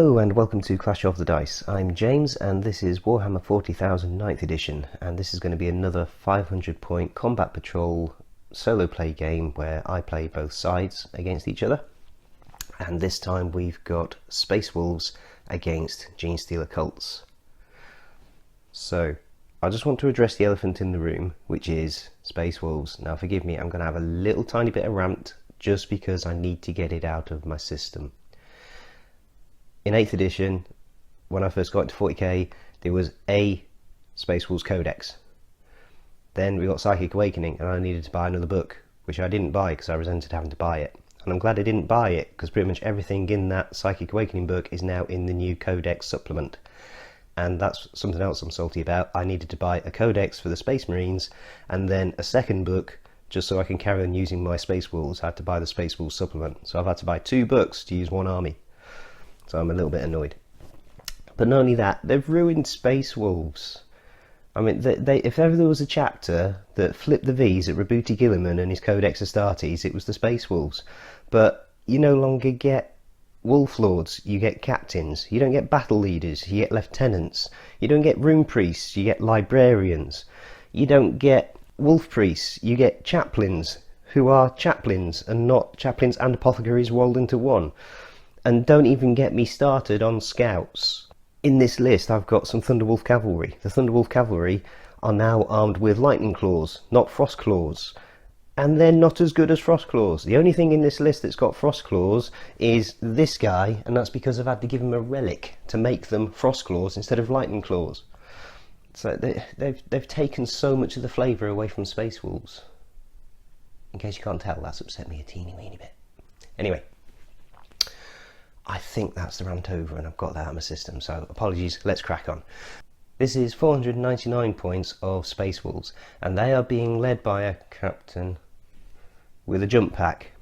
Hello and welcome to Clash of the Dice. I'm James and this is Warhammer 40,000 9th edition, and this is going to be another 500 point combat patrol solo play game where I play both sides against each other. And this time we've got Space Wolves against Genestealer cults. So I just want to address the elephant in the room, which is Space Wolves. Now forgive me, I'm going to have a little tiny bit of rant just because I need to get it out of my system. In 8th edition, when I first got into 40k, there was a Space Wolves Codex. Then we got Psychic Awakening and I needed to buy another book, which I didn't buy because I resented having to buy it. And I'm glad I didn't buy it because pretty much everything in that Psychic Awakening book is now in the new Codex supplement. And that's something else I'm salty about. I needed to buy a Codex for the Space Marines and then a second book just so I can carry on using my Space Wolves. I had to buy the Space Wolves supplement. So I've had to buy 2 books to use one army. So I'm a little bit annoyed. But not only that, they've ruined Space Wolves. I mean, if ever there was a chapter that flipped the V's at Rabuti Gilliman and his Codex Astartes, it was the Space Wolves. But you no longer get Wolf Lords, you get Captains. You don't get Battle Leaders, you get Lieutenants. You don't get Rune Priests, you get Librarians. You don't get Wolf Priests, you get Chaplains, who are Chaplains and not Chaplains and Apothecaries rolled into one. And don't even get me started on Scouts. In this list I've got some Thunderwolf Cavalry. The Thunderwolf Cavalry are now armed with Lightning Claws, not Frost Claws. And they're not as good as Frost Claws. The only thing in this list that's got Frost Claws is this guy, and that's because I've had to give him a relic to make them Frost Claws instead of Lightning Claws. So they've taken so much of the flavour away from Space Wolves. In case you can't tell, that's upset me a teeny weeny bit. Anyway. I think that's the rant over and I've got that out of my system, so apologies, let's crack on. This is 499 points of Space Wolves, and they are being led by a captain with a jump pack.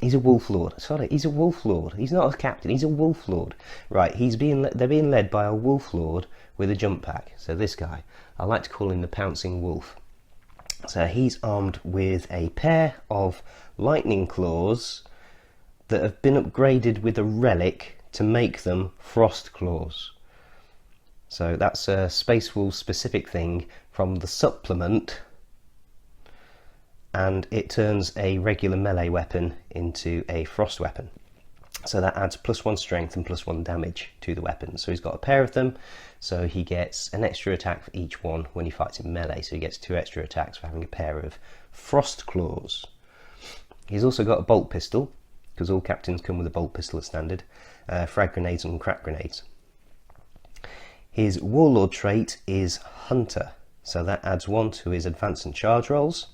He's a Wolf Lord. Sorry, he's a Wolf Lord. He's not a captain, he's a Wolf Lord. Right, they're being led by a Wolf Lord with a jump pack. So this guy, I like to call him the Pouncing Wolf. So he's armed with a pair of Lightning Claws that have been upgraded with a relic to make them Frost Claws. So that's a Space Wolves specific thing from the supplement, and it turns a regular melee weapon into a frost weapon. So that adds +1 strength and +1 damage to the weapon. So he's got a pair of them, so he gets an extra attack for each one when he fights in melee. So he gets 2 extra attacks for having a pair of Frost Claws. He's also got a bolt pistol, because all captains come with a bolt pistol at standard, frag grenades and crack grenades. His warlord trait is Hunter, so that adds 1 to his advance and charge rolls,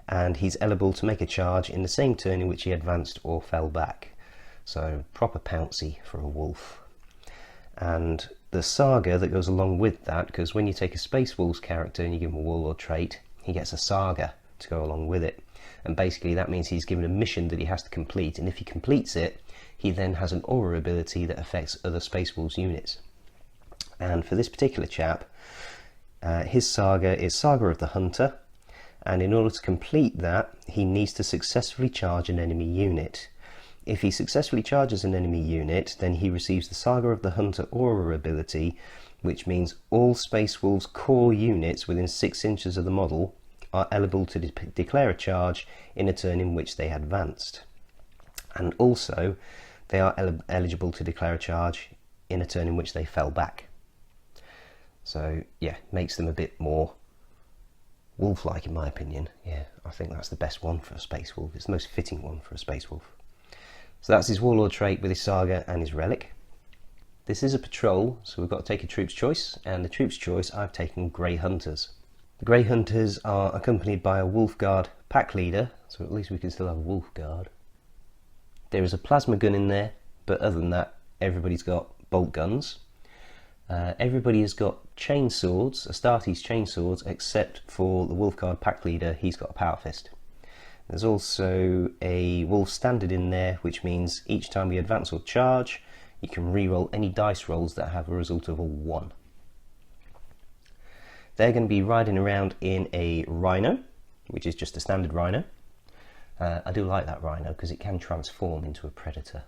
and he's eligible to make a charge in the same turn in which he advanced or fell back. So proper pouncy for a wolf. And the saga that goes along with that, because when you take a Space Wolves character and you give him a warlord trait, he gets a saga to go along with it. And basically that means he's given a mission that he has to complete, and if he completes it, he then has an aura ability that affects other Space Wolves units. And for this particular chap, his saga is Saga of the Hunter, and in order to complete that, he needs to successfully charge an enemy unit. If he successfully charges an enemy unit, then he receives the Saga of the Hunter aura ability, which means all Space Wolves core units within 6 inches of the model are eligible to declare a charge in a turn in which they advanced. And also, they are eligible to declare a charge in a turn in which they fell back. So, yeah, makes them a bit more wolf-like in my opinion. Yeah, I think that's the best one for a Space Wolf. It's the most fitting one for a Space Wolf. So that's his Warlord trait with his Saga and his Relic. This is a patrol, so we've got to take a troop's choice, and the troop's choice I've taken Grey Hunters. The Grey Hunters are accompanied by a Wolf Guard pack leader, so at least we can still have a Wolf Guard. There is a plasma gun in there, but other than that, everybody's got bolt guns. Everybody has got chain swords, Astartes chain swords, except for the Wolf Guard pack leader, he's got a power fist. There's also a Wolf standard in there, which means each time you advance or charge, you can re-roll any dice rolls that have a result of a 1. They're going to be riding around in a Rhino, which is just a standard Rhino. I do like that Rhino because it can transform into a Predator.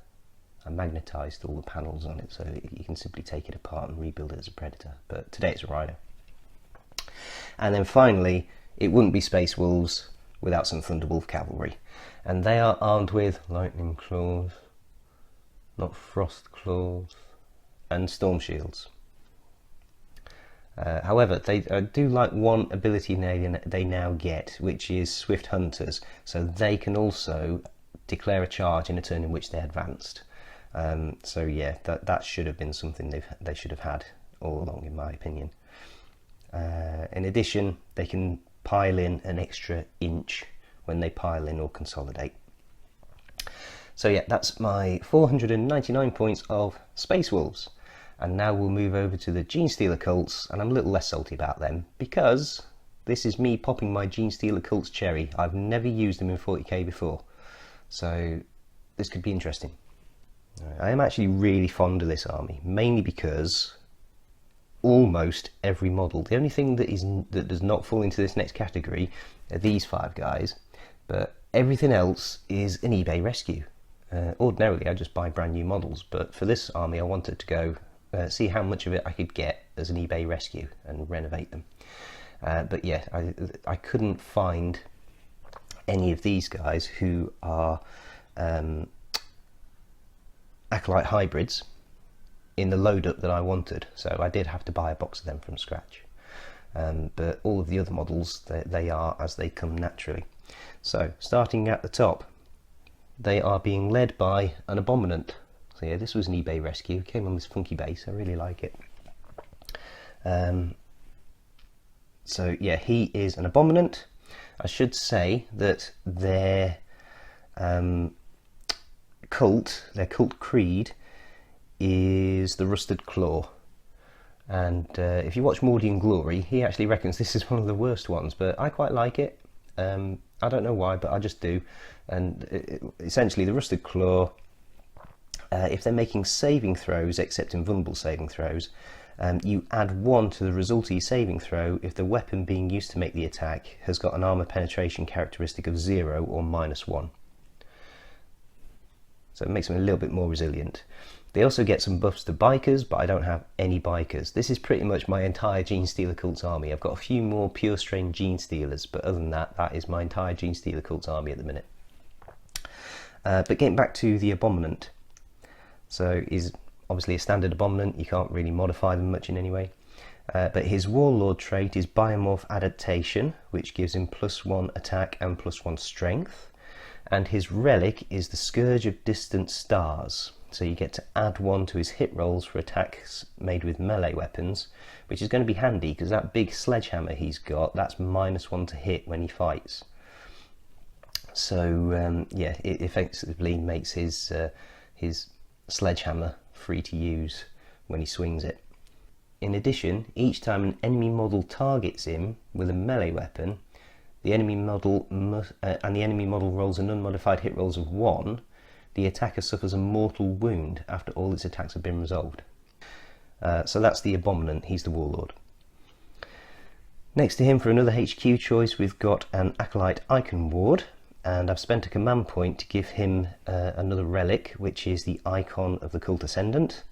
I magnetised all the panels on it, so you can simply take it apart and rebuild it as a Predator. But today it's a Rhino. And then finally, it wouldn't be Space Wolves without some Thunderwolf cavalry. And they are armed with lightning claws, not frost claws, and storm shields. However, they do like one ability they now get, which is Swift Hunters, so they can also declare a charge in a turn in which they advanced. So yeah, that should have been something they should have had all along, in my opinion. In addition, they can pile in an extra inch when they pile in or consolidate. So yeah, that's my 499 points of Space Wolves. And now we'll move over to the Genestealer cults, and I'm a little less salty about them because this is me popping my Genestealer cults cherry. I've never used them in 40k before, so this could be interesting. I am actually really fond of this army, mainly because almost every model, the only thing that does not fall into this next category are these 5 guys, but everything else is an eBay rescue. Ordinarily I just buy brand new models, but for this army I wanted to go see how much of it I could get as an eBay rescue and renovate them. But yeah, I couldn't find any of these guys who are Acolyte hybrids in the load up that I wanted, so I did have to buy a box of them from scratch. But all of the other models, they are as they come naturally. So starting at the top, they are being led by an Abominant. So yeah, this was an eBay rescue, came on this funky base, I really like it. So yeah, he is an Abominant. I should say that their cult creed is the Rusted Claw. And if you watch Mordian Glory, he actually reckons this is one of the worst ones, but I quite like it. I don't know why, but I just do. And essentially the Rusted Claw, if they're making saving throws, except invulnerable saving throws, you add 1 to the result of your saving throw if the weapon being used to make the attack has got an armor penetration characteristic of 0 or -1. So it makes them a little bit more resilient. They also get some buffs to bikers, but I don't have any bikers. This is pretty much my entire Genestealer cults army. I've got a few more pure strain Genestealers, but other than that, that is my entire Genestealer cults army at the minute. But getting back to the Abominant. So he's obviously a standard Abominant, you can't really modify them much in any way. But his Warlord trait is Biomorph Adaptation, which gives him +1 attack and +1 strength. And his relic is the Scourge of Distant Stars. So you get to add 1 to his hit rolls for attacks made with melee weapons, which is going to be handy because that big sledgehammer he's got, that's -1 to hit when he fights. So yeah, it effectively makes his sledgehammer free to use when he swings it. In addition, each time an enemy model targets him with a melee weapon, the enemy model rolls an unmodified hit rolls of 1, the attacker suffers a mortal wound after all its attacks have been resolved. So that's the Abominant, he's the Warlord. Next to him for another HQ choice we've got an Acolyte Icon Ward, and I've spent a command point to give him another relic, which is the Icon of the Cult Ascendant,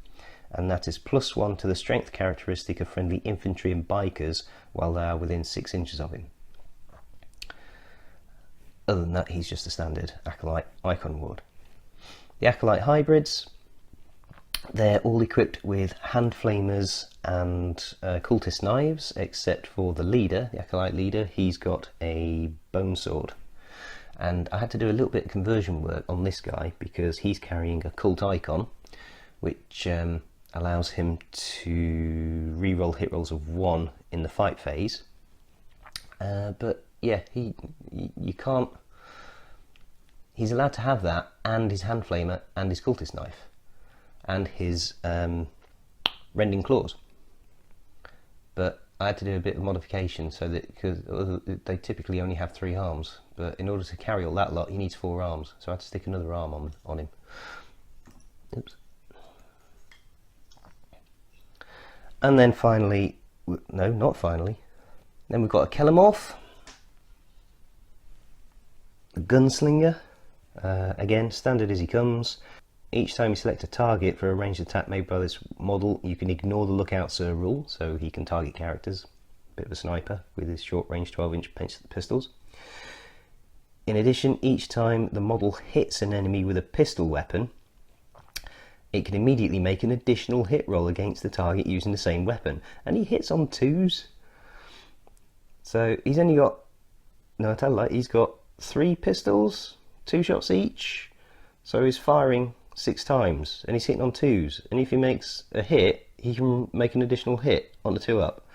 and that is +1 to the strength characteristic of friendly infantry and bikers while they are within 6 inches of him. Other than that, he's just a standard Acolyte Icon Ward. The Acolyte Hybrids, they're all equipped with hand flamers and cultist knives, except for the leader, the Acolyte leader, he's got a bone sword. And I had to do a little bit of conversion work on this guy because he's carrying a cult icon, which allows him to re-roll hit rolls of 1 in the fight phase. But yeah, you can't. He's allowed to have that and his hand flamer and his cultist knife and his rending claws. But I had to do a bit of modification so that, because they typically only have 3 arms, but in order to carry all that lot he needs 4 arms, so I had to stick another arm on him. Oops. And then finally, no, not finally, then we've got a Kellamorph, a Gunslinger, again standard as he comes. each time you select a target for a ranged attack made by this model, you can ignore the Lookout Sir rule, so he can target characters. Bit of a sniper with his short range 12-inch pistols. In addition, each time the model hits an enemy with a pistol weapon, it can immediately make an additional hit roll against the target using the same weapon. And he hits on 2s. So he's only got, no, I tell you, he's got 3 pistols, 2 shots each. So he's firing 6 times and he's hitting on 2s. And if he makes a hit, he can make an additional hit on the 2-up.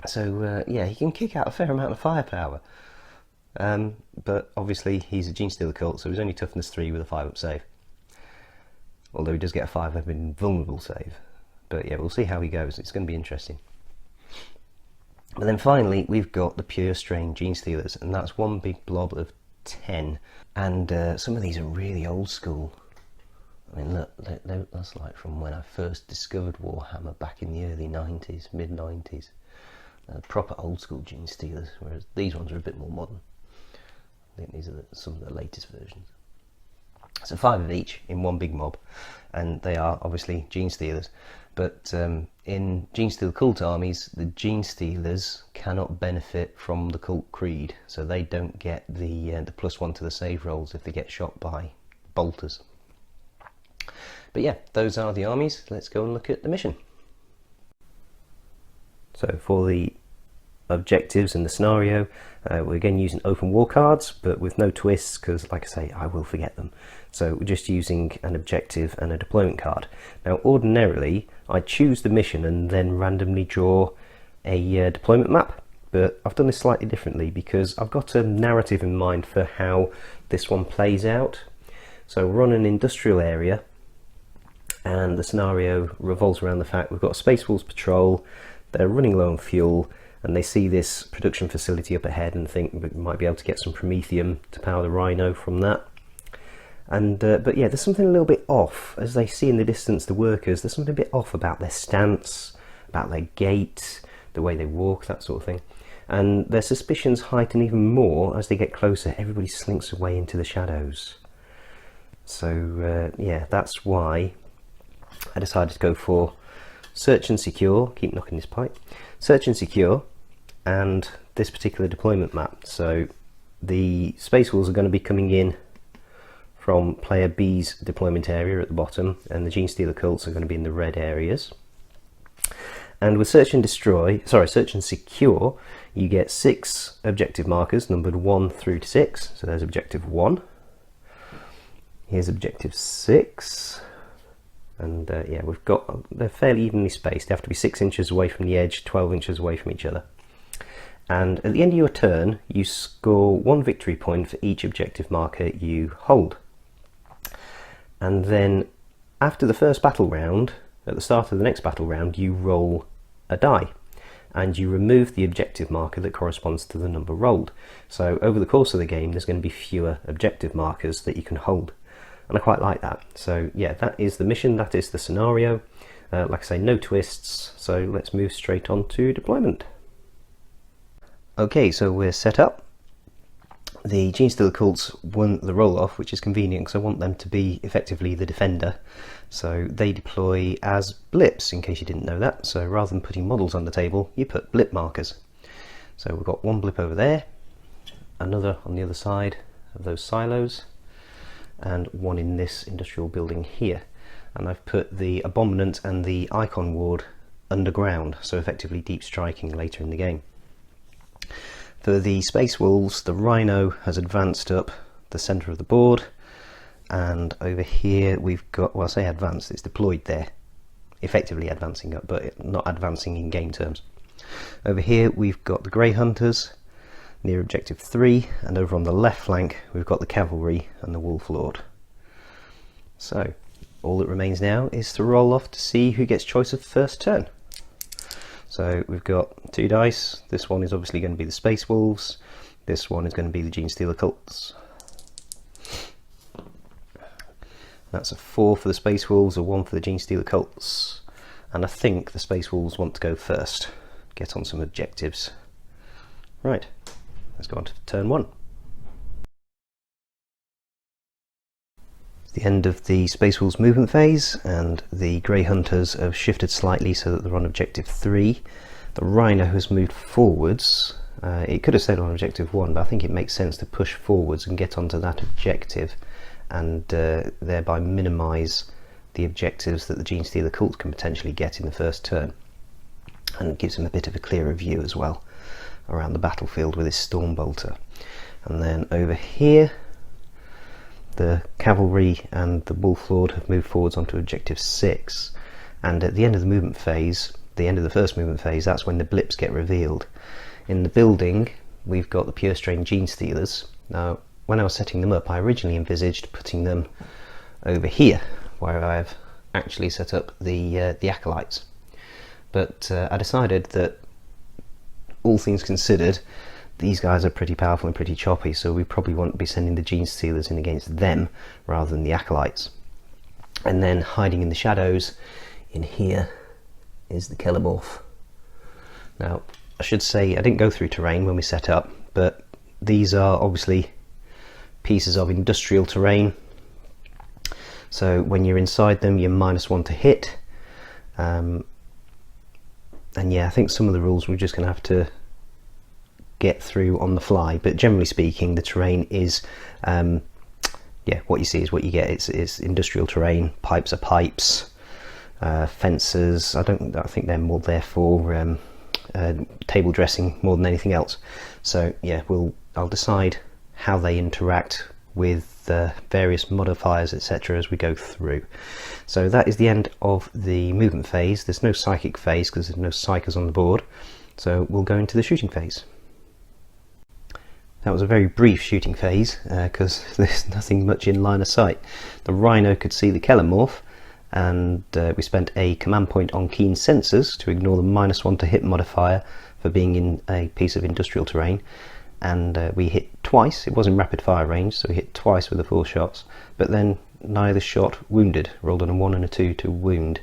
So yeah, he can kick out a fair amount of firepower. But obviously he's a Genestealer cult, so he's only toughness 3 with a 5-up save. Although he does get a 5-up invulnerable save. But yeah, we'll see how he goes. It's going to be interesting. But then finally, we've got the pure strain Genestealers, and that's one big blob of 10. And some of these are really old school. I mean, look, that's like from when I first discovered Warhammer back in the early 90s, mid-90s. Proper old school Genestealers, whereas these ones are a bit more modern. I think these are some of the latest versions. So 5 of each in one big mob, and they are obviously Genestealers. But in Genestealer cult armies, the Genestealers cannot benefit from the cult creed, so they don't get the +1 to the save rolls if they get shot by bolters. But yeah, those are the armies. Let's go and look at the mission. So for the objectives and the scenario, we're again using open war cards, but with no twists, because like I say, I will forget them. So we're just using an objective and a deployment card. Now ordinarily I choose the mission and then randomly draw a deployment map, but I've done this slightly differently because I've got a narrative in mind for how this one plays out. So we're on an industrial area, and the scenario revolves around the fact we've got a Space Wolves patrol. They're running low on fuel, and they see this production facility up ahead and think we might be able to get some Promethium to power the Rhino from that. And but yeah, there's something a little bit off. As they see in the distance the workers, there's something a bit off about their stance, about their gait, the way they walk, that sort of thing. And their suspicions heighten even more as they get closer. Everybody slinks away into the shadows. So yeah, that's why I decided to go for search and secure. Keep knocking this pipe. Search and secure, and this particular deployment map. So the Space Wolves are going to be coming in from player B's deployment area at the bottom, and the Genestealer cults are going to be in the red areas. And with search and secure, you get 6 objective markers numbered 1 through to 6. So there's objective 1. Here's objective 6. And yeah, they're fairly evenly spaced. They have to be 6 inches away from the edge, 12 inches away from each other. And at the end of your turn, you score 1 victory point for each objective marker you hold. And then after the first battle round, at the start of the next battle round, you roll a die, and you remove the objective marker that corresponds to the number rolled. So over the course of the game, there's going to be fewer objective markers that you can hold. And I quite like that. So yeah, that is the mission, that is the scenario. Like I say, no twists, so let's move straight on to deployment. Okay, so we're set up. The Genestealer cults won the roll-off, which is convenient because I want them to be effectively the defender. So they deploy as blips, in case you didn't know that. So rather than putting models on the table, you put blip markers. So we've got 1 blip over there, another on the other side of those silos, and 1 in this industrial building here. And I've put the Abominant and the Icon Ward underground, so effectively deep striking later in the game. For the Space Wolves, the Rhino has advanced up the centre of the board, and over here we've got, well I say advanced, it's deployed there, effectively advancing up, but not advancing in game terms. Over here we've got the Grey Hunters near objective 3, and over on the left flank we've got the Cavalry and the Wolf Lord. So all that remains now is to roll off to see who gets choice of first turn. So we've got 2 dice. This one is obviously going to be the Space Wolves. This one is going to be the Genestealer cults. That's a 4 for the Space Wolves, a 1 for the Genestealer cults. And I think the Space Wolves want to go first. Get on some objectives. Right, let's go on to turn 1. The end of the Space Wolves movement phase, and the Grey Hunters have shifted slightly so that they're on objective 3. The Rhino has moved forwards. It could have stayed on objective 1, but I think it makes sense to push forwards and get onto that objective, and thereby minimise the objectives that the Genestealer cult can potentially get in the first turn. And it gives him a bit of a clearer view as well around the battlefield with his Stormbolter. And then over here, the Cavalry and the Wolflord have moved forwards onto objective 6, and at the end of the movement phase, the end of the first movement phase, that's when the blips get revealed. In the building, we've got the Pure Strain Genestealers. Now, when I was setting them up, I originally envisaged putting them over here, where I've actually set up the Acolytes. But I decided that, all things considered, these guys are pretty powerful and pretty choppy, so we probably want to be sending the Genestealers in against them rather than the Acolytes. And then hiding in the shadows in here is the Kellemorph. Now, I should say I didn't go through terrain when we set up, but these are obviously pieces of industrial terrain. So when you're inside them, you're -1 to hit. And yeah, I think some of the rules we're just going to have to get through on the fly, but generally speaking, the terrain is yeah, what you see is what you get. It's industrial terrain. Pipes are pipes, fences, I think they're more there for table dressing more than anything else. So yeah, I'll decide how they interact with various modifiers, etc., as we go through. So that is the end of the movement phase. There's no psychic phase because there's no psychers on the board, so we'll go into the shooting phase. That was a very brief shooting phase because there's nothing much in line of sight. The Rhino could see the Kellemorph, and we spent a command point on keen sensors to ignore the -1 to hit modifier for being in a piece of industrial terrain, and we hit twice. It was in rapid fire range, so we hit twice with the 4 shots, but then neither shot wounded. Rolled on a 1 and a 2 to wound.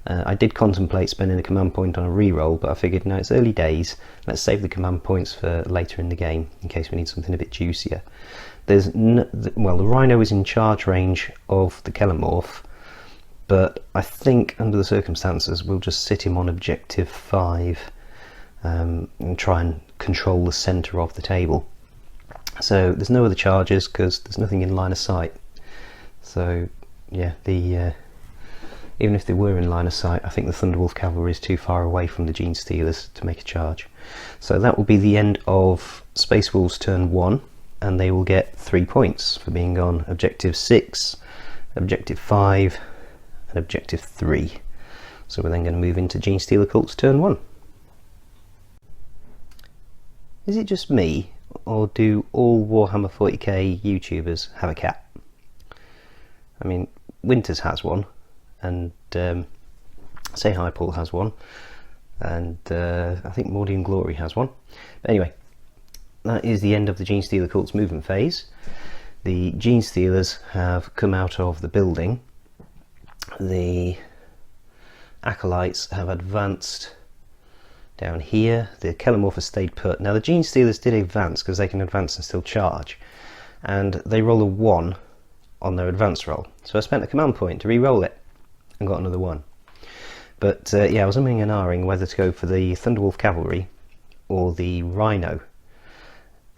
I did contemplate spending a command point on a reroll, but I figured, no, it's early days, let's save the command points for later in the game in case we need something a bit juicier. Well, the Rhino is in charge range of the Kellemorph, but I think under the circumstances we'll just sit him on objective 5 and try and control the centre of the table. So there's no other charges because there's nothing in line of sight. So yeah, even if they were in line of sight, I think the Thunderwolf Cavalry is too far away from the Genestealers to make a charge. So that will be the end of Space Wolves turn 1, and they will get 3 points for being on objective 6, objective 5 and objective 3. So we're then going to move into Genestealer Cult's turn 1. Is it just me, or do all Warhammer 40k YouTubers have a cat? I mean, Winters has one, and Say Hi Paul has one, and I think Mordy and Glory has one. But anyway, that is the end of the Genestealer Cult's movement phase. The Genestealers have come out of the building. The Acolytes have advanced down here. The Kellemorph has stayed put. Now the Genestealers did advance because they can advance and still charge, and they roll a 1 on their advance roll. So I spent a command point to re-roll it and got another 1. But yeah, I was umming and ahhing whether to go for the Thunderwolf Cavalry or the Rhino,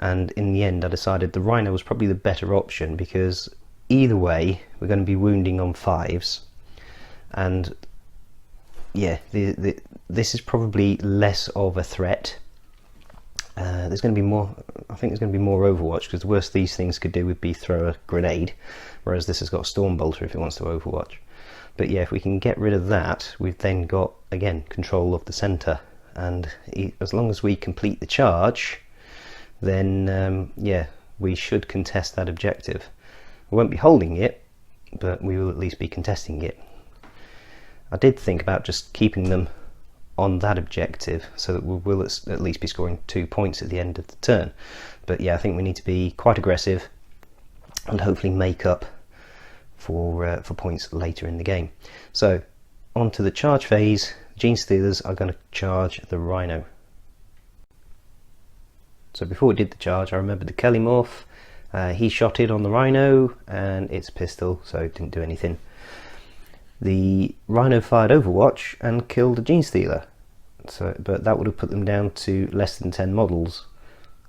and in the end I decided the Rhino was probably the better option because either way we're going to be wounding on 5s, and yeah, this is probably less of a threat. There's going to be more, I think there's going to be more Overwatch, because the worst these things could do would be throw a grenade, whereas this has got a Stormbolter if it wants to Overwatch. But yeah, if we can get rid of that, we've then got, again, control of the centre, and as long as we complete the charge, then yeah, we should contest that objective. We won't be holding it, but we will at least be contesting it. I did think about just keeping them on that objective so that we will at least be scoring 2 points at the end of the turn, but yeah, I think we need to be quite aggressive and hopefully make up for points later in the game. So on to the charge phase. Genestealers are going to charge the Rhino. So before we did the charge, I remembered the Kellemorph He shot it on the Rhino, and it's a pistol, so it didn't do anything. The Rhino fired Overwatch and killed a Genestealer, but that would have put them down to less than 10 models.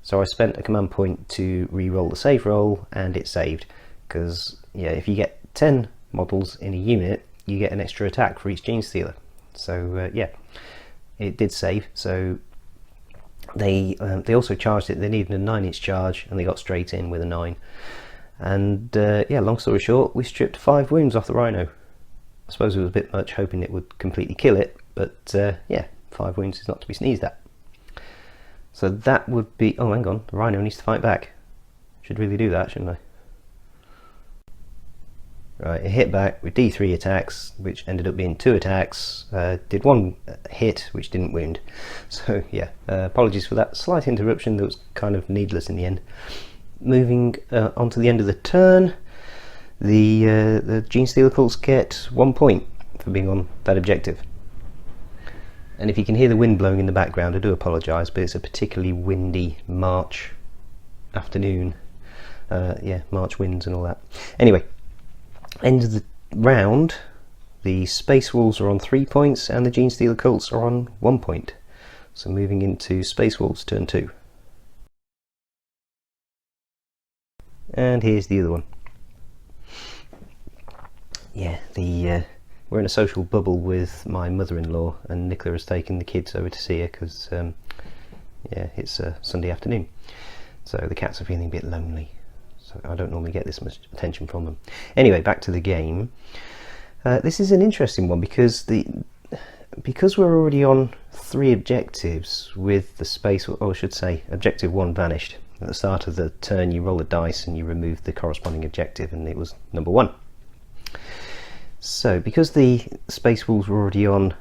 So I spent a command point to re-roll the save roll, and it saved, because yeah, if you get 10 models in a unit, you get an extra attack for each Genestealer. So yeah, it did save. So they also charged it. They needed a 9-inch charge, and they got straight in with a 9. And yeah, long story short, we stripped 5 wounds off the Rhino. I suppose it was a bit much, hoping it would completely kill it, but yeah, 5 wounds is not to be sneezed at. So that would be... oh, hang on, the Rhino needs to fight back. Should really do that, shouldn't I? Right, it hit back with D3 attacks, which ended up being 2 attacks, did 1 hit, which didn't wound. So yeah, apologies for that slight interruption that was kind of needless in the end. Moving on to the end of the turn, the Genestealer cults get 1 point for being on that objective. And if you can hear the wind blowing in the background, I do apologise, but it's a particularly windy March afternoon. Yeah, March winds and all that. Anyway, end of the round, the Space Wolves are on 3 points and the Genestealer cults are on 1 point. So moving into Space Wolves turn 2. And here's the other one. Yeah, we're in a social bubble with my mother-in-law, and Nicola has taken the kids over to see her because yeah, it's a Sunday afternoon, so the cats are feeling a bit lonely. So I don't normally get this much attention from them. Anyway, back to the game. This is an interesting one because we're already on 3 objectives with the space, or I should say, objective 1 vanished. At the start of the turn, you roll a dice and you remove the corresponding objective, and it was number 1. So because the Space Wolves were already on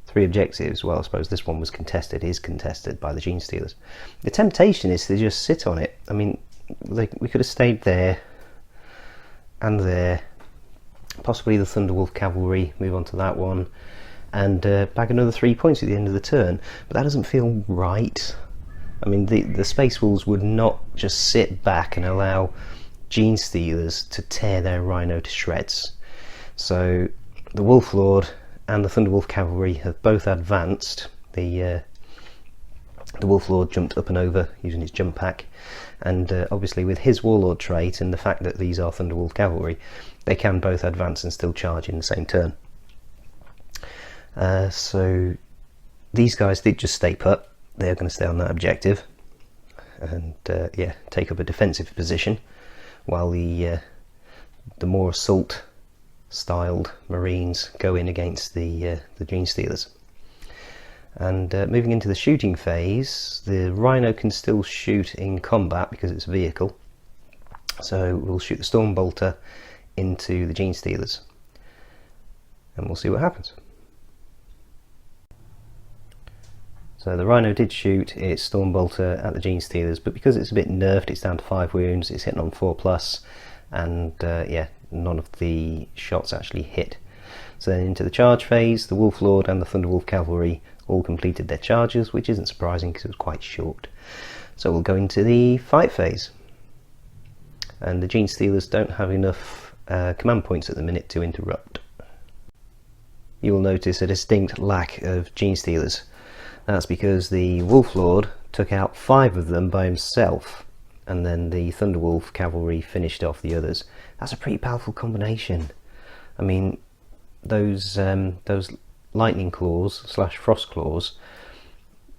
3 objectives, well, I suppose this one was contested, is contested by the Genestealers. The temptation is to just sit on it. I mean, we could have stayed there and there, possibly the Thunderwolf Cavalry, move on to that one, and bag another 3 points at the end of the turn, but that doesn't feel right. I mean, the Space Wolves would not just sit back and allow Genestealers to tear their Rhino to shreds. So the Wolf Lord and the Thunderwolf Cavalry have both advanced. The Wolf Lord jumped up and over using his jump pack, and obviously with his Warlord trait and the fact that these are Thunderwolf Cavalry, they can both advance and still charge in the same turn. So these guys did just stay put. They're going to stay on that objective and yeah, take up a defensive position, while the more assault styled Marines go in against the Genestealers. And moving into the shooting phase, the Rhino can still shoot in combat because it's a vehicle, so we'll shoot the Stormbolter into the Genestealers and we'll see what happens. So the Rhino did shoot its Stormbolter at the Genestealers, but because it's a bit nerfed, it's down to 5 wounds, it's hitting on 4+, and yeah, none of the shots actually hit. So then into the charge phase, the Wolf Lord and the Thunderwolf Cavalry all completed their charges, which isn't surprising because it was quite short. So we'll go into the fight phase. And the Genestealers don't have enough command points at the minute to interrupt. You will notice a distinct lack of Genestealers. That's because the Wolf Lord took out 5 of them by himself, and then the Thunderwolf Cavalry finished off the others. That's a pretty powerful combination. I mean, those lightning claws / frost claws,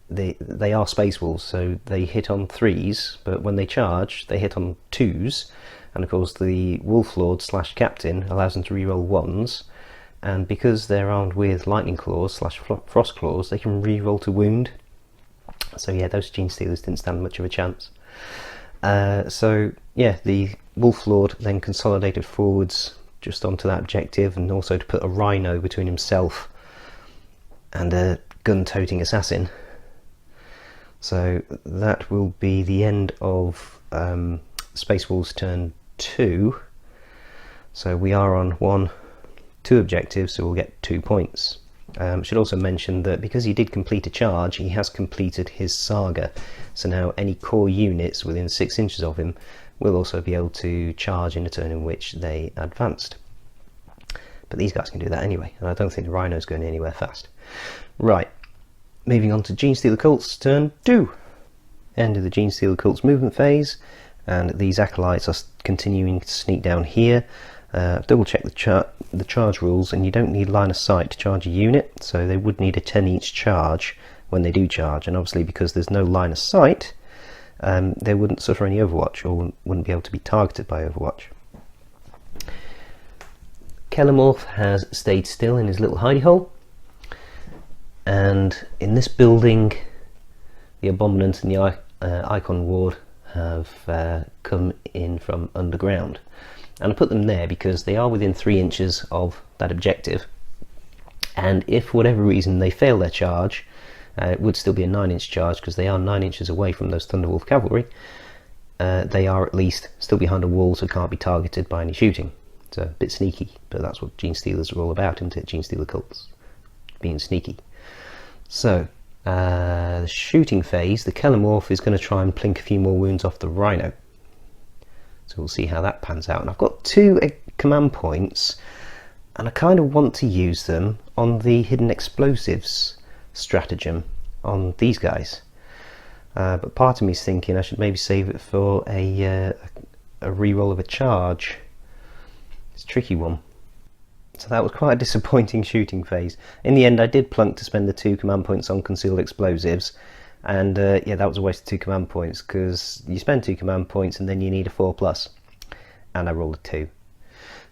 they are Space Wolves, so they hit on 3s, but when they charge they hit on 2s, and of course the Wolf Lord / Captain allows them to reroll 1s, and because they're armed with lightning claws / frost claws, they can reroll to wound. So yeah, those Genestealers didn't stand much of a chance. So yeah, the Wolf Lord then consolidated forwards just onto that objective, and also to put a Rhino between himself and a gun-toting assassin. So that will be the end of Space Wolves turn 2. So we are on 2 objectives, so we'll get 2 points. Should also mention that because he did complete a charge, he has completed his saga. So now any core units within 6 inches of him will also be able to charge in a turn in which they advanced. But these guys can do that anyway, and I don't think the Rhino's going anywhere fast. Right, moving on to Genestealer Cult's turn 2. End of the Genestealer Cult's movement phase, and these Acolytes are continuing to sneak down here. I've double checked the charge rules, and you don't need line of sight to charge a unit, so they would need a 10 each charge when they do charge, and obviously because there's no line of sight, they wouldn't suffer any overwatch, or wouldn't be able to be targeted by overwatch. Kelemorph has stayed still in his little hidey hole, and in this building the Abominant and the Icon Ward have come in from underground, and I put them there because they are within 3 inches of that objective, and if for whatever reason they fail their charge, it would still be a 9-inch charge because they are 9 inches away from those Thunderwolf cavalry. They are at least still behind a wall, so can't be targeted by any shooting. It's a bit sneaky, but that's what Genestealers are all about, isn't it? Genestealer cults, being sneaky. So, the shooting phase, the Kelemorph is going to try and plink a few more wounds off the Rhino. So we'll see how that pans out. And I've got 2 command points, and I kind of want to use them on the hidden explosives stratagem on these guys. But part of me is thinking I should maybe save it for a reroll of a charge. It's a tricky one. So that was quite a disappointing shooting phase. In the end I did plunk to spend the 2 command points on concealed explosives, and yeah, that was a waste of 2 command points because you spend 2 command points and then you need a 4+, and I rolled a 2.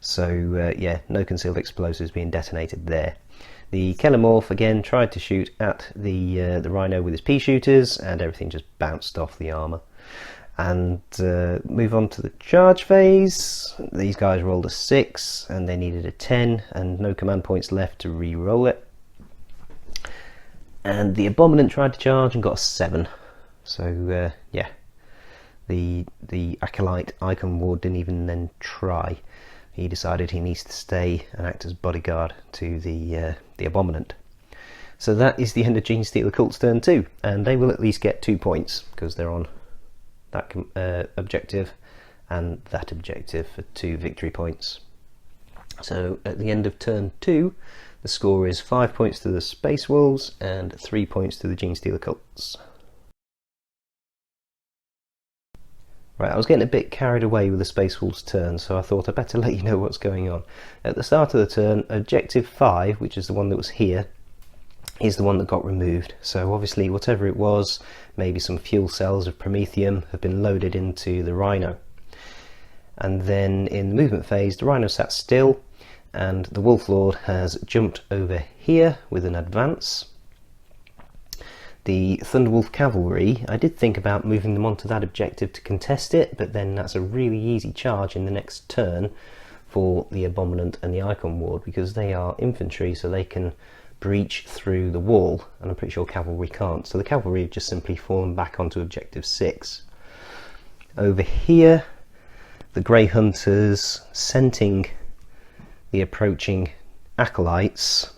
So yeah, no concealed explosives being detonated there. The Kelemorph again tried to shoot at the Rhino with his pea shooters, and everything just bounced off the armour. And move on to the charge phase. These guys rolled a 6 and they needed a 10, and no command points left to re-roll it. And the Abominant tried to charge and got a 7. So yeah, the Acolyte Icon Ward didn't even then try. He decided he needs to stay and act as bodyguard to the Abominant. So that is the end of Genestealer Cult's turn 2, and they will at least get 2 points because they're on that objective and that objective for 2 victory points. So at the end of turn 2, the score is 5 points to the Space Wolves and 3 points to the Genestealer Cults. Right, I was getting a bit carried away with the Space Wolves turn, so I thought I'd better let you know what's going on. At the start of the turn, objective 5, which is the one that was here, is the one that got removed. So obviously whatever it was, maybe some fuel cells of Promethium, have been loaded into the Rhino. And then in the movement phase, the Rhino sat still, and the Wolf Lord has jumped over here with an advance. The Thunderwolf Cavalry, I did think about moving them onto that objective to contest it, but then that's a really easy charge in the next turn for the Abominant and the Icon Ward, because they are infantry, so they can breach through the wall, and I'm pretty sure cavalry can't. So the cavalry have just simply fallen back onto objective 6. Over here, the Grey Hunters, scenting the approaching acolytes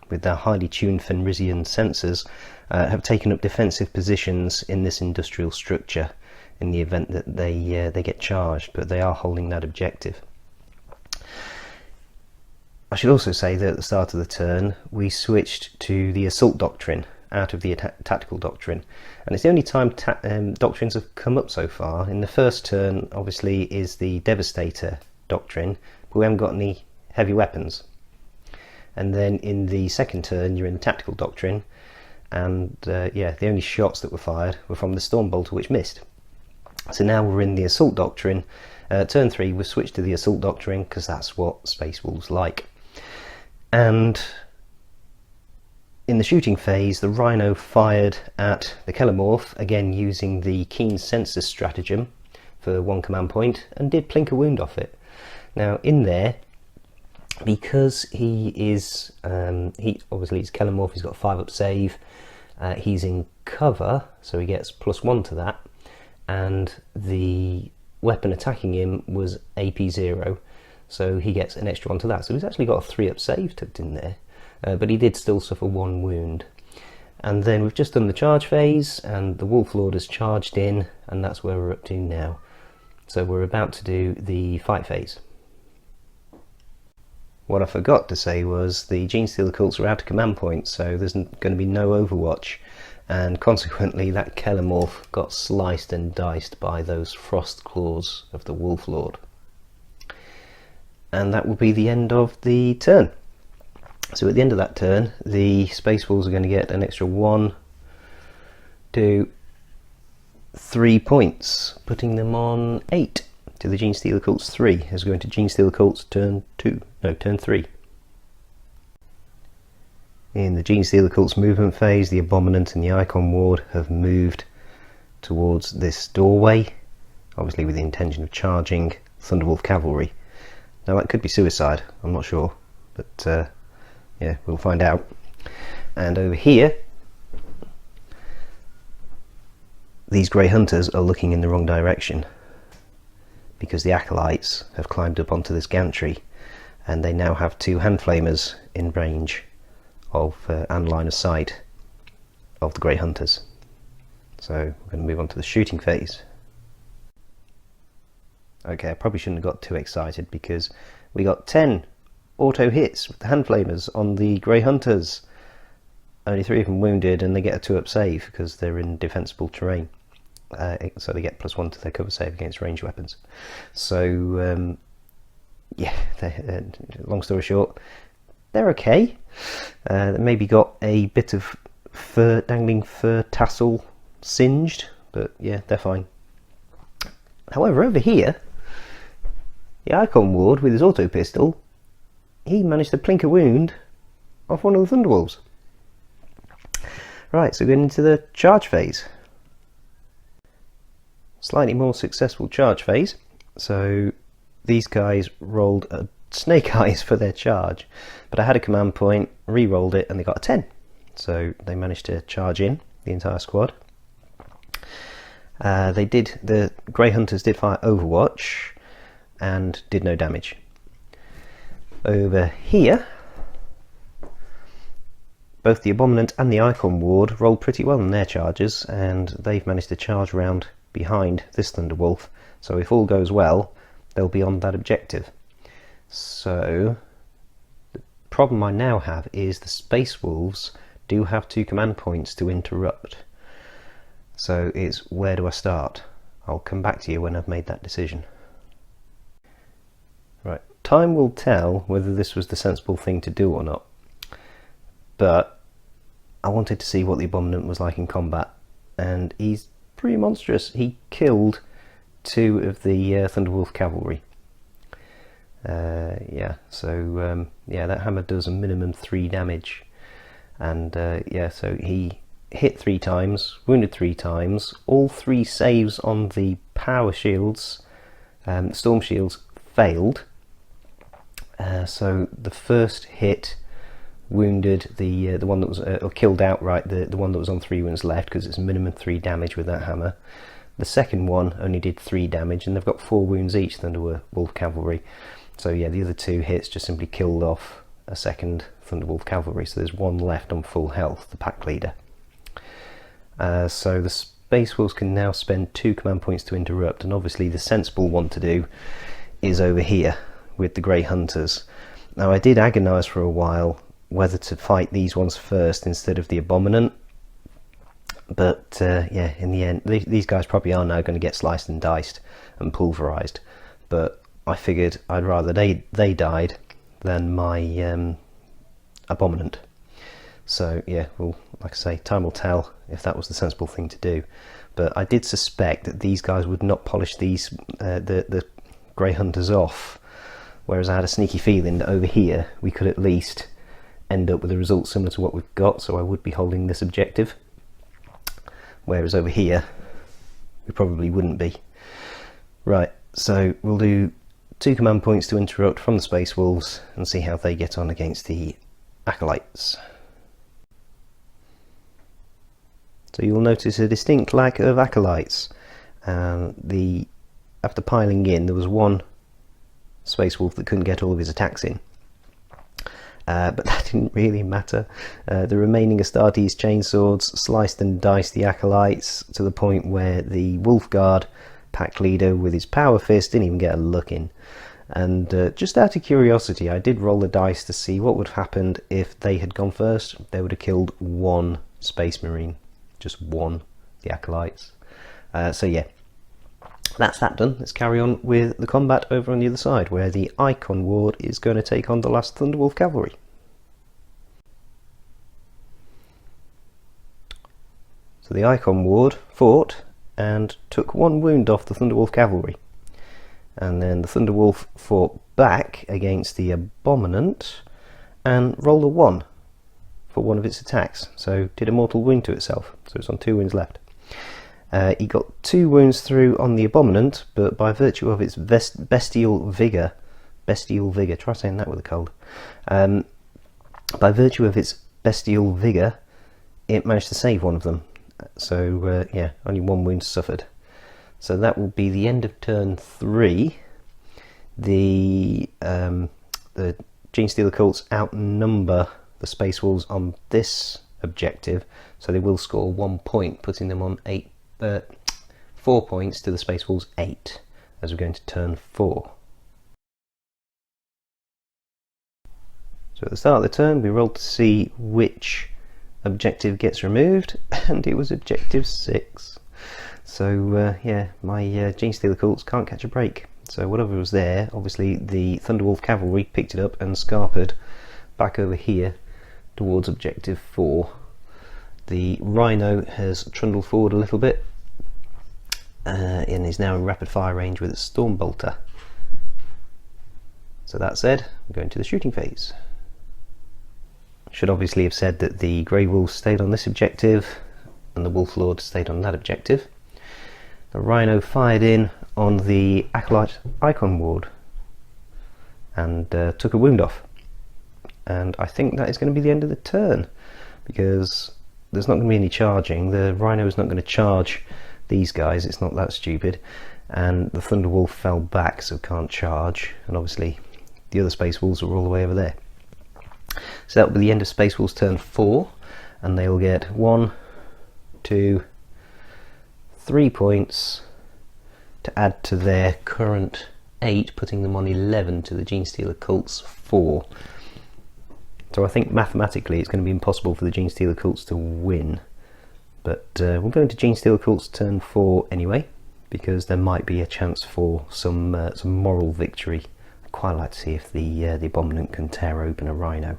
with their highly tuned Fenrisian sensors, have taken up defensive positions in this industrial structure in the event that they get charged, but they are holding that objective. I should also say that at the start of the turn we switched to the assault doctrine out of the tactical doctrine, and it's the only time doctrines have come up so far. In the first turn obviously is the Devastator doctrine, but we haven't got any heavy weapons. And then in the second turn you're in the tactical doctrine, and yeah, the only shots that were fired were from the Stormbolter, which missed. So now we're in the assault doctrine. Turn 3 we switched to the assault doctrine because that's what Space Wolves like. And in the shooting phase, the Rhino fired at the Kelemorph, again using the keen sensor stratagem for 1 command point, and did plink a wound off it. Now in there, because he is obviously it's Kelemorph, he's got a 5-up save, he's in cover, so he gets +1 to that, and the weapon attacking him was AP0, so he gets an extra 1 to that. So he's actually got a 3-up save tucked in there, but he did still suffer 1 wound. And then we've just done the charge phase, and the Wolf Lord has charged in, and that's where we're up to now. So we're about to do the fight phase. What I forgot to say was the Genestealer cults are out of command points, so there's going to be no Overwatch, and consequently that Kellamorph got sliced and diced by those frost claws of the Wolf Lord. And that will be the end of the turn. So at the end of that turn, the Space Wolves are going to get an extra 1, 2, 3 points, putting them on 8 to the Genestealer cults 3, as going to Genestealer cults turn 3. In the Genestealer cults movement phase, the Abominant and the Icon Ward have moved towards this doorway, obviously with the intention of charging Thunderwolf Cavalry. Now that could be suicide, I'm not sure, but yeah, we'll find out. And over here, these Grey Hunters are looking in the wrong direction because the Acolytes have climbed up onto this gantry, and they now have 2 Hand Flamers in range of and line of sight of the Grey Hunters. So we're going to move on to the shooting phase. Okay, I probably shouldn't have got too excited because we got 10 auto hits with the Hand Flamers on the Grey Hunters. Only 3 of them wounded, and they get a 2-up save because they're in defensible terrain. So they get +1 to their cover save against ranged weapons. So yeah, long story short, they're okay. They maybe got a bit of dangling fur tassel singed, but yeah, they're fine. However, over here, the Icon Ward with his auto pistol, he managed to plink a wound off one of the Thunderwolves. Right, so going into the charge phase. Slightly more successful charge phase. So these guys rolled a snake eyes for their charge, but I had a command point, re-rolled it, and they got a 10. So they managed to charge in, the entire squad. The Grey Hunters did fire Overwatch and did no damage. Over here, both the Abominant and the Icon Ward rolled pretty well in their charges, and they've managed to charge round behind this Thunderwolf, so if all goes well, they'll be on that objective. So the problem I now have is the Space Wolves do have 2 command points to interrupt. So it's, where do I start? I'll come back to you when I've made that decision. Right, time will tell whether this was the sensible thing to do or not, but I wanted to see what the Abominant was like in combat, and he's pretty monstrous. He killed 2 of the Thunderwolf Cavalry. Yeah, so yeah, that hammer does a minimum 3 damage, and yeah, so he hit 3 times, wounded 3 times, all 3 saves on the power shields, storm shields, failed. So the first hit wounded the one that was or killed outright the one that was on 3 wounds left, because it's minimum 3 damage with that hammer. The second one only did 3 damage, and they've got 4 wounds each, Thunderwolf Cavalry. So yeah, the other 2 hits just simply killed off a second Thunderwolf Cavalry. So there's 1 left on full health, the pack leader. So the Space Wolves can now spend 2 command points to interrupt, and obviously the sensible one to do is over here with the Grey Hunters. Now I did agonise for a while whether to fight these ones first instead of the Abominant, but yeah, in the end these guys probably are now going to get sliced and diced and pulverised, but I figured I'd rather they died than my Abominant. So yeah, well, like I say, time will tell if that was the sensible thing to do, but I did suspect that these guys would not polish these the Grey Hunters off, whereas I had a sneaky feeling that over here we could at least end up with a result similar to what we've got, so I would be holding this objective, whereas over here we probably wouldn't be. Right, so we'll do 2 command points to interrupt from the Space Wolves and see how they get on against the Acolytes. So you'll notice a distinct lack of Acolytes. After piling in, there was 1 Space Wolf that couldn't get all of his attacks in. But that didn't really matter. The remaining Astartes chainswords sliced and diced the Acolytes to the point where the Wolf Guard pack leader with his power fist, didn't even get a look in. And just out of curiosity, I did roll the dice to see what would have happened if they had gone first. They would have killed one Space Marine, just one, the Acolytes. So yeah, that's that done. Let's carry on with the combat over on the other side, where the Icon Ward is going to take on the last Thunderwolf Cavalry. So the Icon Ward fought and took one wound off the Thunderwolf Cavalry. And then the Thunderwolf fought back against the Abominant and rolled a 1 for one of its attacks. So did a mortal wound to itself. So it's on 2 wounds left. He got 2 wounds through on the Abominant, but by virtue of its bestial vigour, try saying that with a cold. By virtue of its bestial vigour, it managed to save one of them. So yeah, only 1 wound suffered. So that will be the end of turn 3. The Genestealer cults outnumber the Space Wolves on this objective, so they will score 1 point, putting them on 4 points to the Space Wolves 8 as we go into turn 4. So at the start of the turn we rolled to see which objective gets removed, and it was objective 6. So yeah, my Genestealer cults can't catch a break. So whatever was there, obviously the Thunderwolf Cavalry picked it up and scarpered back over here towards objective 4. The Rhino has trundled forward a little bit and is now in rapid fire range with its Storm Bolter. So that said, we're going to the shooting phase. Should obviously have said that the Grey Wolves stayed on this objective and the Wolf Lord stayed on that objective. The Rhino fired in on the Acolyte Icon Ward and took a wound off. And I think that is going to be the end of the turn, because there's not going to be any charging. The Rhino is not going to charge these guys, it's not that stupid. And the Thunderwolf fell back, so can't charge. And obviously the other Space Wolves are all the way over there. So that will be the end of Space Wolves turn 4, and they will get 1, 2, 3 points to add to their current 8, putting them on 11 to the Genestealer cults 4. So I think mathematically it's going to be impossible for the Genestealer cults to win, but we'll go into Genestealer cults turn 4 anyway, because there might be a chance for some moral victory. I'd quite like to see if the Abominant can tear open a Rhino.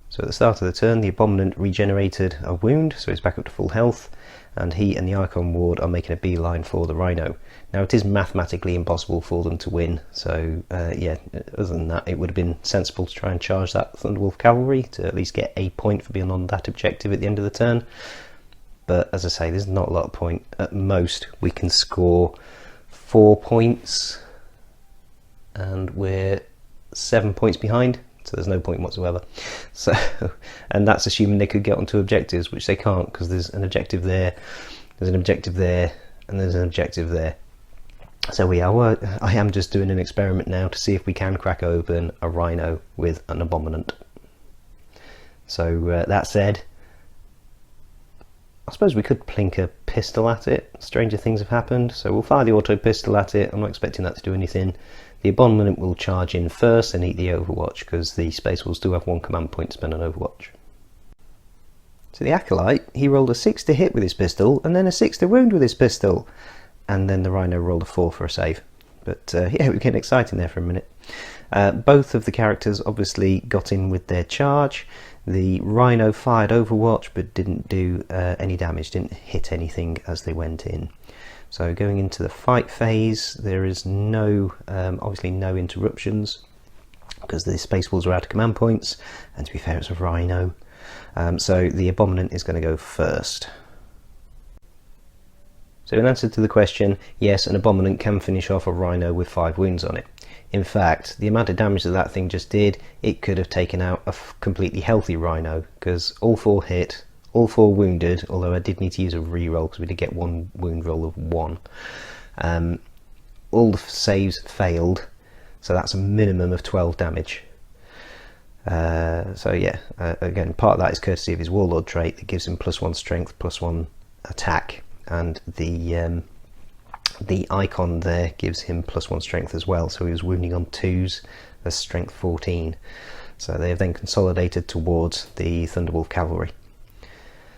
So at the start of the turn, the Abominant regenerated a wound, so it's back up to full health, and he and the Icon Ward are making a beeline for the Rhino. Now it is mathematically impossible for them to win, so yeah, other than that it would have been sensible to try and charge that Thunderwolf Cavalry to at least get a point for being on that objective at the end of the turn. But as I say, there's not a lot of point. At most we can score 4 points, and we're 7 points behind. So there's no point whatsoever. So, and that's assuming they could get onto objectives, which they can't, because there's an objective there, there's an objective there, and there's an objective there. So I am just doing an experiment now to see if we can crack open a Rhino with an Abominant. So that said, I suppose we could plink a pistol at it. Stranger things have happened, so we'll fire the auto pistol at it. I'm not expecting that to do anything. The Abominant will charge in first and eat the Overwatch, because the Space Wolves do have 1 command point to spend on Overwatch. So the Acolyte, he rolled a 6 to hit with his pistol, and then a 6 to wound with his pistol. And then the Rhino rolled a 4 for a save. But yeah, we're getting exciting there for a minute. Both of the characters obviously got in with their charge. The Rhino fired Overwatch, but didn't do any damage, didn't hit anything as they went in. So going into the fight phase, there is no, obviously no interruptions, because the Space Wolves are out of command points, and to be fair, it's a Rhino. So the Abominant is going to go first. So in answer to the question, yes, an Abominant can finish off a Rhino with 5 wounds on it. In fact, the amount of damage that thing just did, it could have taken out a completely healthy Rhino, because all 4 hit, all 4 wounded, although I did need to use a reroll because we did get 1 wound roll of 1. All the saves failed, so that's a minimum of 12 damage. So yeah, again, part of that is courtesy of his Warlord trait that gives him +1 strength, +1 attack, and the icon there gives him +1 strength as well, so he was wounding on 2s as strength 14. So they have then consolidated towards the Thunderwolf cavalry.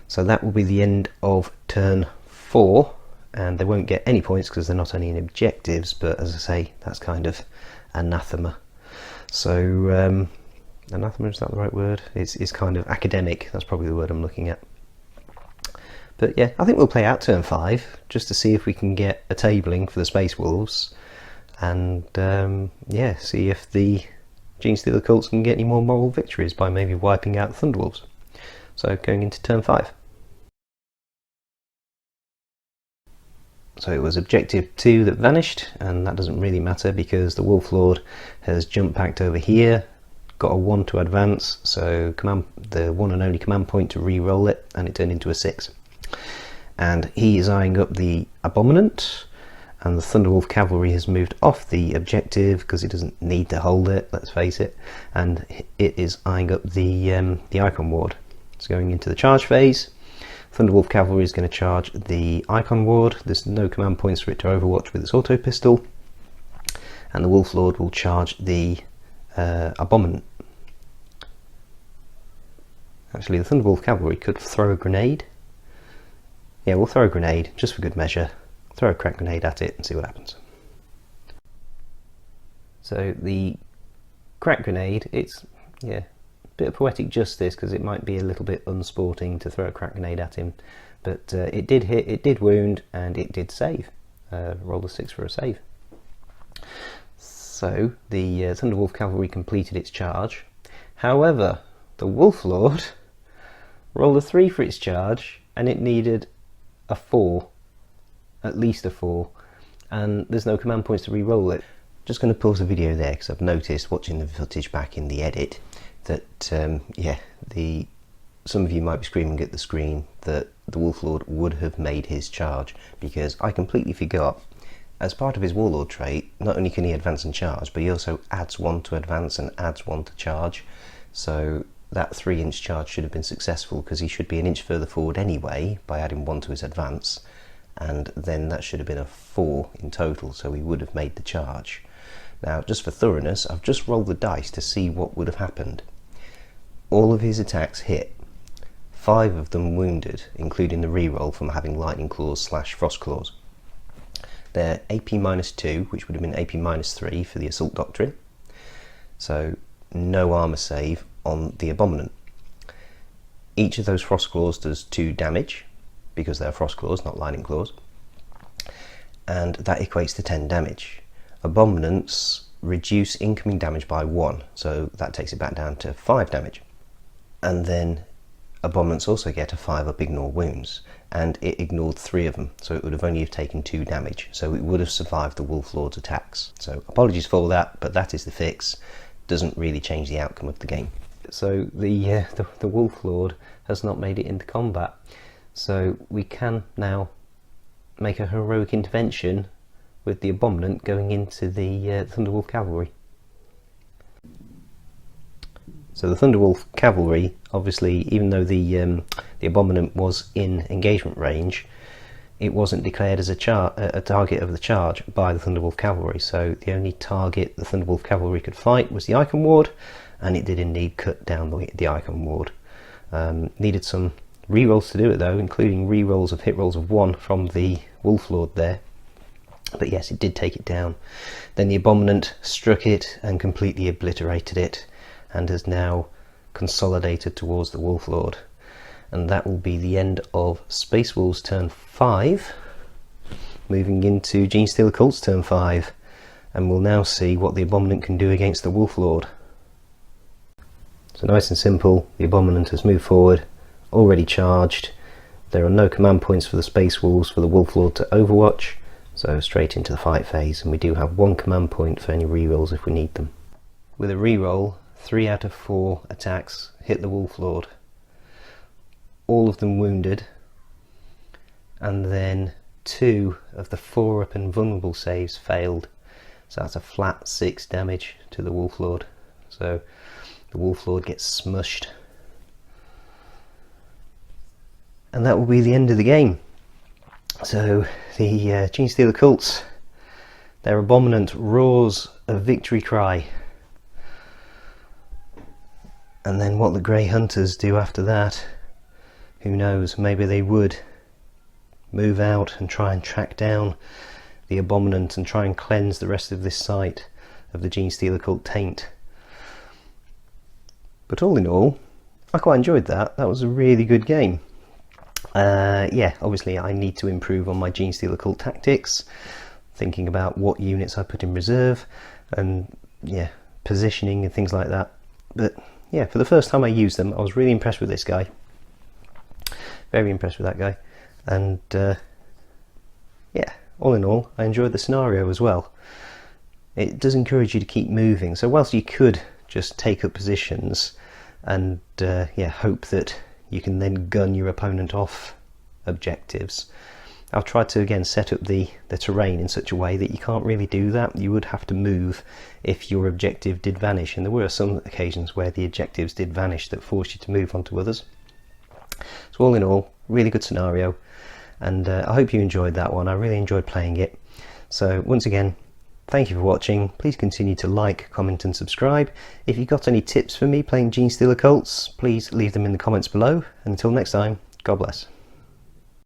So that will be the end of turn 4, and they won't get any points because they're not any objectives, but as I say, that's kind of anathema. So anathema, is that the right word? It's kind of academic, that's probably the word I'm looking at. But yeah, I think we'll play out turn 5 just to see if we can get a tabling for the Space Wolves, and yeah, see if the Genestealer cults can get any more moral victories by maybe wiping out the Thunderwolves. So going into turn 5. So it was objective 2 that vanished, and that doesn't really matter because the Wolf Lord has jumped back over here, got a 1 to advance, so the one and only command point to re-roll it, and it turned into a 6. And he is eyeing up the Abominant, and the Thunderwolf cavalry has moved off the objective because it doesn't need to hold it, let's face it, and it is eyeing up the Icon Ward. It's going into the charge phase. Thunderwolf cavalry is going to charge the Icon Ward. There's no command points for it to overwatch with its auto pistol, and the Wolf Lord will charge the Abominant. Actually, the Thunderwolf cavalry could throw a grenade. Yeah, we'll throw a grenade just for good measure. Throw a crack grenade at it and see what happens. So the crack grenade, it's yeah, a bit of poetic justice because it might be a little bit unsporting to throw a crack grenade at him, but it did hit, it did wound, and it did save. Roll a 6 for a save. So the Thunderwolf cavalry completed its charge. However, the Wolf Lord rolled a 3 for its charge, and it needed a 4, at least a 4, and there's no command points to re-roll it. Just going to pause the video there because I've noticed watching the footage back in the edit that yeah, some of you might be screaming at the screen that the Wolf Lord would have made his charge, because I completely forgot, as part of his Warlord trait, not only can he advance and charge, but he also adds 1 to advance and adds 1 to charge, so that 3-inch charge should have been successful because he should be an inch further forward anyway by adding 1 to his advance, and then that should have been a 4 in total, so he would have made the charge. Now, just for thoroughness, I've just rolled the dice to see what would have happened. All of his attacks hit, 5 of them wounded, including the reroll from having Lightning Claws / Frost Claws. They're AP -2, which would have been AP -3 for the Assault Doctrine, so no armor save on the Abominant. Each of those Frost Claws does 2 damage, because they're Frost Claws, not Lightning Claws, and that equates to 10 damage. Abominants reduce incoming damage by 1, so that takes it back down to 5 damage. And then Abominants also get a 5 up ignore wounds, and it ignored 3 of them, so it would have only have taken 2 damage, so it would have survived the Wolf Lord's attacks. So apologies for all that, but that is the fix. Doesn't really change the outcome of the game. So the Wolf Lord has not made it into combat, so we can now make a heroic intervention with the Abominant going into the Thunderwolf cavalry. So the Thunderwolf cavalry, obviously, even though the Abominant was in engagement range, it wasn't declared as a target of the charge by the Thunderwolf cavalry, so the only target the Thunderwolf cavalry could fight was the Icon Ward, and it did indeed cut down the Icon Ward. Needed some rerolls to do it though, including rerolls of hit rolls of 1 from the Wolf Lord there, but yes, it did take it down. Then the Abominant struck it and completely obliterated it, and has now consolidated towards the Wolf Lord. And that will be the end of Space Wolves turn 5, moving into Genestealer Cults turn 5, and we'll now see what the Abominant can do against the Wolf Lord. So nice and simple, the Abominant has moved forward, already charged. There are no command points for the Space Wolves for the Wolf Lord to overwatch, so straight into the fight phase, and we do have 1 command point for any rerolls if we need them. With a reroll, 3 out of 4 attacks hit the Wolf Lord. All of them wounded, and then 2 of the 4 up and vulnerable saves failed, so that's a flat 6 damage to the Wolf Lord. So the Wolf Lord gets smushed, and that will be the end of the game. So the Genestealer cults, their abominant roars of victory cry, and then what the Grey Hunters do after that, who knows? Maybe they would move out and try and track down the abominant and try and cleanse the rest of this site of the Genestealer cult taint. But all in all, I quite enjoyed that. That was a really good game. Yeah, obviously I need to improve on my Genestealer cult tactics, thinking about what units I put in reserve, and yeah, positioning and things like that. But yeah, for the first time I used them, I was really impressed with this guy. Very impressed with that guy. And yeah, all in all, I enjoyed the scenario as well. It does encourage you to keep moving. So whilst you could just take up positions and yeah, hope that you can then gun your opponent off objectives, I've tried to again set up the terrain in such a way that you can't really do that. You would have to move if your objective did vanish, and there were some occasions where the objectives did vanish that forced you to move on to others. So all in all, really good scenario, and I hope you enjoyed that one. I really enjoyed playing it. So once again, thank you for watching. Please continue to like, comment and subscribe. If you've got any tips for me playing Genestealer cults, please leave them in the comments below. And until next time, God bless.